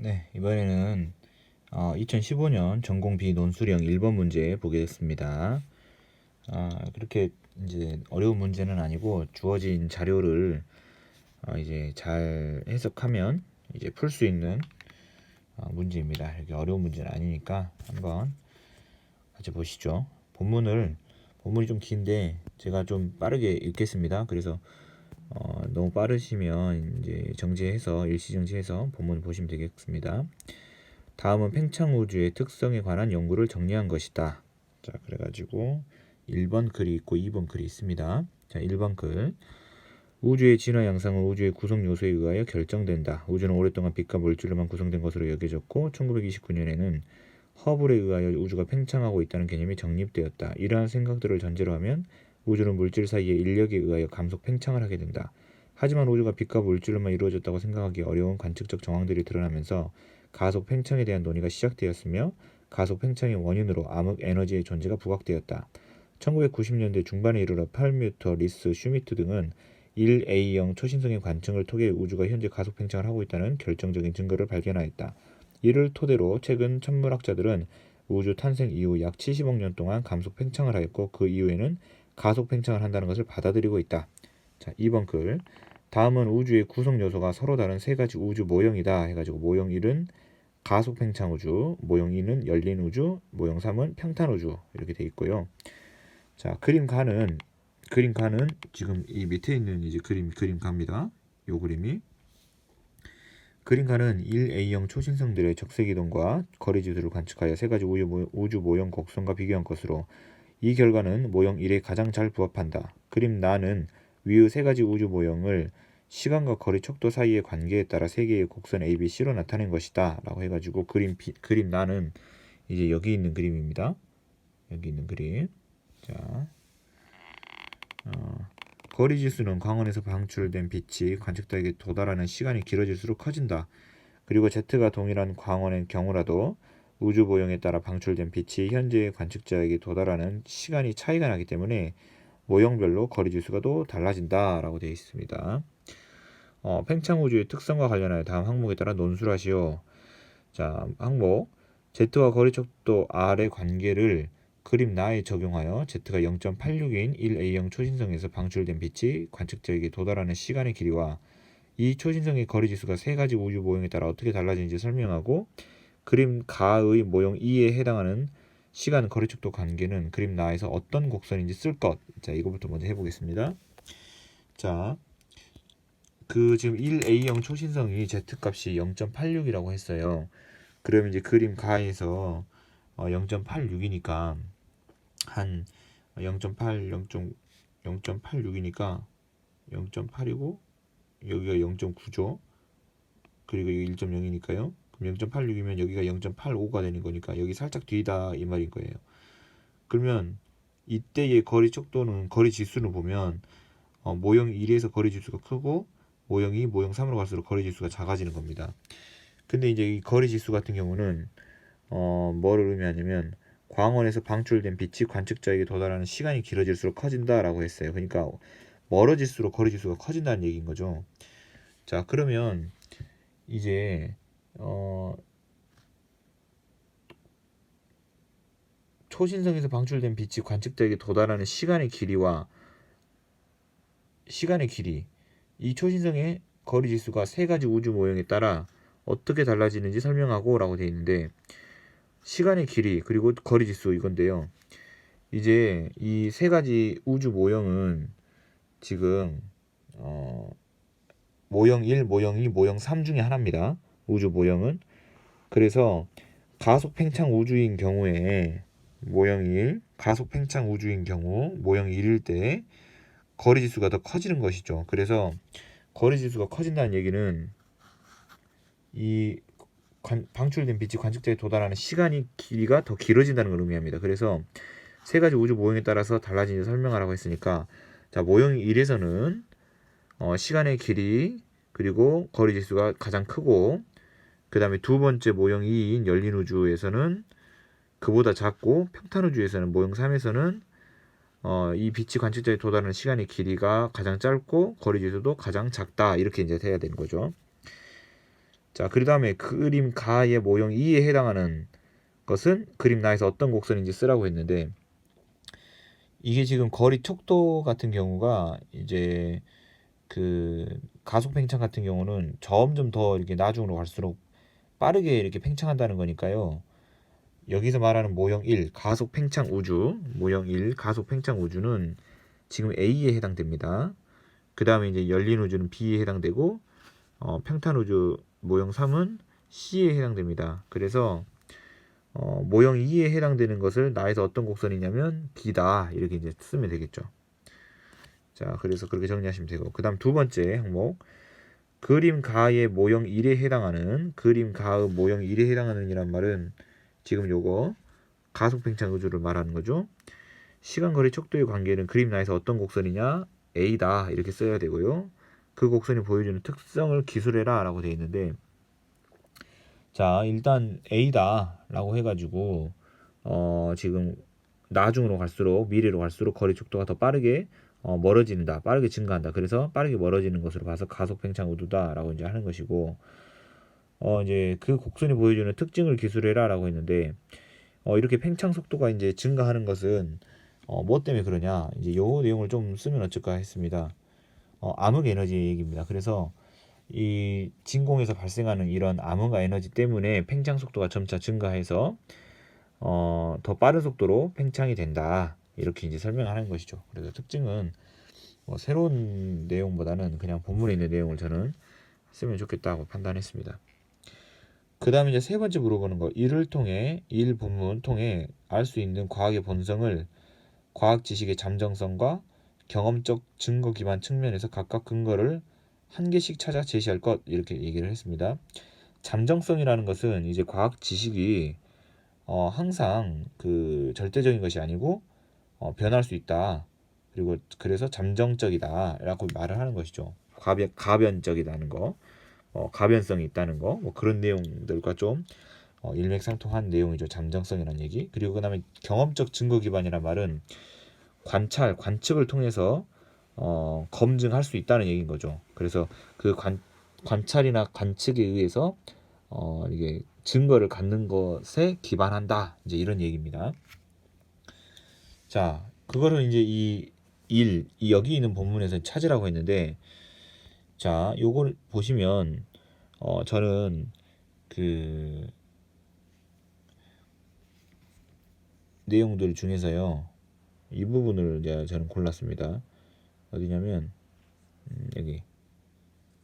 네, 이번에는 2015년 전공 비논술형 1번 문제 보겠습니다. 그렇게 이제 어려운 문제는 아니고 주어진 자료를 이제 잘 해석하면 이제 풀 수 있는 문제입니다. 이렇게 어려운 문제는 아니니까 한번 같이 보시죠. 본문이 좀 긴데 제가 좀 빠르게 읽겠습니다. 그래서 너무 빠르시면 이제 정지해서 일시 정지해서 본문 보시면 되겠습니다. 다음은 팽창우주의 특성에 관한 연구를 정리한 것이다. 자, 그래가지고 1번 글이 있고 2번 글이 있습니다. 자, 1번 글. 우주의 진화 양상은 우주의 구성 요소에 의하여 결정된다. 우주는 오랫동안 빛과 물질로만 구성된 것으로 여겨졌고 1929년에는 허블에 의하여 우주가 팽창하고 있다는 개념이 정립되었다. 이러한 생각들을 전제로 하면 우주는 물질 사이의 인력에 의하여 감속 팽창을 하게 된다. 하지만 우주가 빛과 물질로만 이루어졌다고 생각하기 어려운 관측적 정황들이 드러나면서 가속 팽창에 대한 논의가 시작되었으며 가속 팽창의 원인으로 암흑 에너지의 존재가 부각되었다. 1990년대 중반에 이르러 팔뮤터, 리스, 슈미트 등은 1A형 초신성의 관측을 통해 우주가 현재 가속 팽창을 하고 있다는 결정적인 증거를 발견하였다. 이를 토대로 최근 천문학자들은 우주 탄생 이후 약 70억 년 동안 감속 팽창을 하였고 그 이후에는 가속 팽창을 한다는 것을 받아들이고 있다. 자, 2번 글. 다음은 우주의 구성 요소가 서로 다른 세 가지 우주 모형이다 해가지고 모형 1은 가속 팽창 우주, 모형 2는 열린 우주, 모형 3은 평탄 우주 이렇게 돼 있고요. 자, 그림 가는 지금 이 밑에 있는 이제 그림 갑니다. 요 그림가는 1A형 초신성들의 적색이동과 거리지수를 관측하여 세 가지 우주 모형 곡선과 비교한 것으로 이 결과는 모형 1에 가장 잘 부합한다. 그림 나는 위의 세 가지 우주 모형을 시간과 거리 척도 사이의 관계에 따라 세 개의 곡선 A, B, C로 나타낸 것이다 라고 해가지고 그림 나는 이제 여기 있는 그림입니다. 여기 있는 그림. 자, 거리지수는 광원에서 방출된 빛이 관측자에게 도달하는 시간이 길어질수록 커진다. 그리고 Z가 동일한 광원의 경우라도 우주 모형에 따라 방출된 빛이 현재의 관측자에게 도달하는 시간이 차이가 나기 때문에 모형별로 거리지수가 또 달라진다 라고 되어 있습니다. 팽창우주의 특성과 관련하여 다음 항목에 따라 논술하시오. 자, 항목 Z와 거리척도 R의 관계를 그림 나에 적용하여 Z가 0.86인 1A형 초신성에서 방출된 빛이 관측자에게 도달하는 시간의 길이와 이 초신성의 거리지수가 세 가지 우주 모형에 따라 어떻게 달라지는지 설명하고 그림 가의 모형 2에 해당하는 시간 거리척도 관계는 그림 나에서 어떤 곡선인지 쓸 것. 자, 이거부터 먼저 해보겠습니다. 자, 지금 1A형 초신성이 Z값이 0.86이라고 했어요. 그러면 이제 그림 가에서 0.86이니까 한 0.8, 0.86이니까 0.8이고 여기가 0.9죠. 그리고 여기 1.0이니까요. 그럼 0.86이면 여기가 0.85가 되는 거니까 여기 살짝 뒤다 이 말인 거예요. 그러면 이때의 거리 척도는 거리 지수를 보면 모형 1에서 거리 지수가 크고 모형 2, 모형 3으로 갈수록 거리 지수가 작아지는 겁니다. 근데 이제 이 거리 지수 같은 경우는 뭐를 의미하냐면 광원에서 방출된 빛이 관측자에게 도달하는 시간이 길어질수록 커진다라고 했어요. 그러니까 멀어질수록 거리 지수가 커진다는 얘기인 거죠. 자, 그러면 이제 초신성에서 방출된 빛이 관측자에게 도달하는 시간의 길이 이 초신성의 거리 지수가 세 가지 우주 모형에 따라 어떻게 달라지는지 설명하고 라고 되어 있는데 시간의 길이 그리고 거리 지수 이건데요. 이제 이 세 가지 우주 모형은 지금 모형 1, 모형 2, 모형 3 중에 하나입니다. 우주 모형은. 그래서 가속 팽창 우주인 경우에 모형 1, 가속 팽창 우주인 경우 모형 1일 때 거리 지수가 더 커지는 것이죠. 그래서 거리 지수가 커진다는 얘기는 이 방출된 빛이 관측자에 도달하는 시간이 길이가 더 길어진다는 걸 의미합니다. 그래서 세 가지 우주 모형에 따라서 달라지는지 설명하라고 했으니까 자, 모형 1에서는 시간의 길이 그리고 거리 지수가 가장 크고 그 다음에 두 번째 모형 2인 열린 우주에서는 그보다 작고 평탄 우주에서는 모형 3에서는 이 빛이 관측자에 도달하는 시간의 길이가 가장 짧고 거리 지수도 가장 작다 이렇게 이제 돼야 되는 거죠. 자, 그 다음에 그림 가의 모형 2에 해당하는 것은 그림 나에서 어떤 곡선인지 쓰라고 했는데, 이게 지금 거리 척도 같은 경우가 이제 그 가속 팽창 같은 경우는 점점 더 이렇게 나중으로 갈수록 빠르게 이렇게 팽창한다는 거니까요. 여기서 말하는 모형 1 가속 팽창 우주, 모형 1 가속 팽창 우주는 지금 A에 해당됩니다. 그 다음에 이제 열린 우주는 B에 해당되고, 평탄 우주 모형 3은 C에 해당됩니다. 그래서 모형 2에 해당되는 것을 나에서 어떤 곡선이냐면 B다, 이렇게 이제 쓰면 되겠죠. 자, 그래서 그렇게 정리하시면 되고, 그 다음 두 번째 항목, 그림 가의 모형 1에 해당하는, 그림 가의 모형 1에 해당하는 이란 말은 지금 요거 가속 팽창 우주를 말하는 거죠. 시간 거리 척도의 관계는 그림 나에서 어떤 곡선이냐, A다, 이렇게 써야 되고요. 그 곡선이 보여주는 특성을 기술해라 라고 되어 있는데, 자, 일단 A다 라고 해가지고 지금 나중으로 갈수록, 미래로 갈수록 거리 척도가 더 빠르게 멀어진다, 빠르게 증가한다. 그래서 빠르게 멀어지는 것으로 봐서 가속 팽창 우주다 라고 이제 하는 것이고, 이제 그 곡선이 보여주는 특징을 기술해라 라고 했는데, 이렇게 팽창 속도가 이제 증가하는 것은 뭐 때문에 그러냐, 이제 요 내용을 좀 쓰면 어쩔까 했습니다. 암흑 에너지 얘기입니다. 그래서 이 진공에서 발생하는 이런 암흑 에너지 때문에 팽창 속도가 점차 증가해서 더 빠른 속도로 팽창이 된다, 이렇게 이제 설명하는 것이죠. 그래서 특징은 뭐 새로운 내용보다는 그냥 본문에 있는 내용을 저는 쓰면 좋겠다고 판단했습니다. 그 다음에 이제 세 번째 물어보는 거, 이를 통해, 일 본문 통해 알 수 있는 과학의 본성을 과학 지식의 잠정성과 경험적 증거 기반 측면에서 각각 근거를 한 개씩 찾아 제시할 것, 이렇게 얘기를 했습니다. 잠정성이라는 것은 이제 과학 지식이 항상 그 절대적인 것이 아니고 변할 수 있다. 그리고 그래서 잠정적이다라고 말을 하는 것이죠. 가변적이라는 거, 가변성이 있다는 거, 뭐 그런 내용들과 좀 일맥상통한 내용이죠. 잠정성이라는 얘기. 그리고 그다음에 경험적 증거 기반이란 말은 관찰, 관측을 통해서 검증할 수 있다는 얘기인 거죠. 그래서 그 관찰이나 관측에 의해서 이게 증거를 갖는 것에 기반한다, 이제 이런 얘기입니다. 자, 그거를 이제 이 여기 있는 본문에서 찾으라고 했는데, 자, 요걸 보시면 저는 그 내용들 중에서요, 이 부분을 이제 저는 골랐습니다. 어디냐면 여기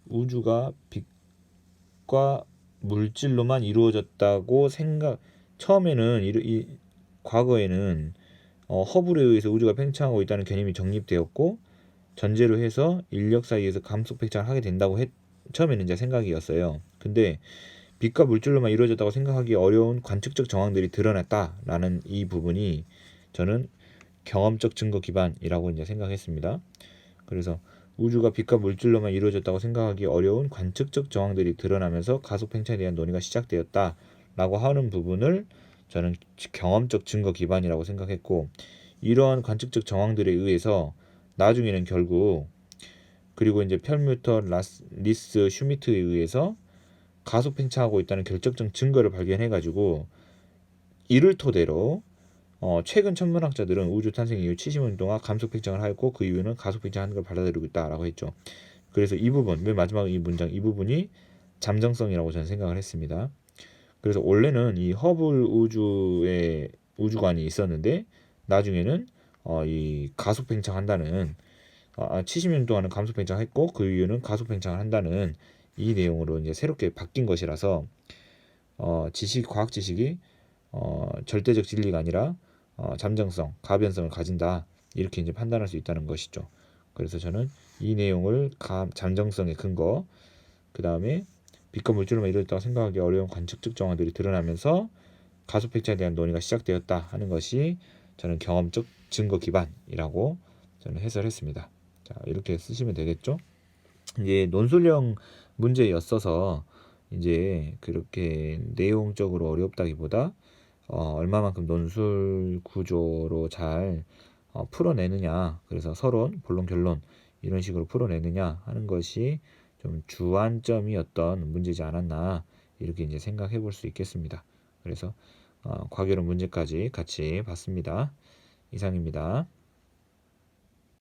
우주가 빛과 물질로만 이루어졌다고 처음에는 과거에는 허블에 의해서 우주가 팽창하고 있다는 개념이 정립되었고, 전제로 해서 인력 사이에서 감속 팽창을 하게 된다고 처음에는 이제 생각이었어요. 근데 빛과 물질로만 이루어졌다고 생각하기 어려운 관측적 정황들이 드러났다라는 이 부분이 저는 경험적 증거 기반이라고 이제 생각했습니다. 그래서 우주가 빛과 물질로만 이루어졌다고 생각하기 어려운 관측적 정황들이 드러나면서 가속 팽창에 대한 논의가 시작되었다라고 하는 부분을 저는 경험적 증거 기반이라고 생각했고, 이러한 관측적 정황들에 의해서 나중에는 결국, 그리고 이제 펠뮤터, 리스, 슈미트에 의해서 가속 팽창하고 있다는 결정적 증거를 발견해가지고, 이를 토대로 최근 천문학자들은 우주 탄생 이후 70년 동안 감속 팽창을 하였고, 그 이유는 가속 팽창하는 걸 받아들이고 있다라고 했죠. 그래서 이 부분, 맨 마지막 이 문장, 이 부분이 잠정성이라고 저는 생각을 했습니다. 그래서 원래는 이 허블 우주의 우주관이 있었는데, 나중에는 이 가속 팽창한다는 70년 동안은 감속 팽창했고, 그 이유는 가속 팽창을 한다는 이 내용으로 이제 새롭게 바뀐 것이라서 과학 지식이 절대적 진리가 아니라 잠정성, 가변성을 가진다, 이렇게 이제 판단할 수 있다는 것이죠. 그래서 저는 이 내용을 잠정성의 근거, 그 다음에 빛과 물질로만 이루어졌다고 생각하기 어려운 관측적 정황들이 드러나면서 가속 팽창에 대한 논의가 시작되었다 하는 것이 저는 경험적 증거 기반이라고 저는 해설했습니다. 자, 이렇게 쓰시면 되겠죠. 이제 논술형 문제였어서 이제 그렇게 내용적으로 어렵다기보다 얼마만큼 논술 구조로 잘 풀어내느냐, 그래서 서론, 본론, 결론 이런 식으로 풀어내느냐 하는 것이 좀 좀 주안점이었던 문제지 않았나 이렇게 이제 생각해 볼 수 있겠습니다. 그래서 과결은 문제까지 같이 봤습니다. 이상입니다.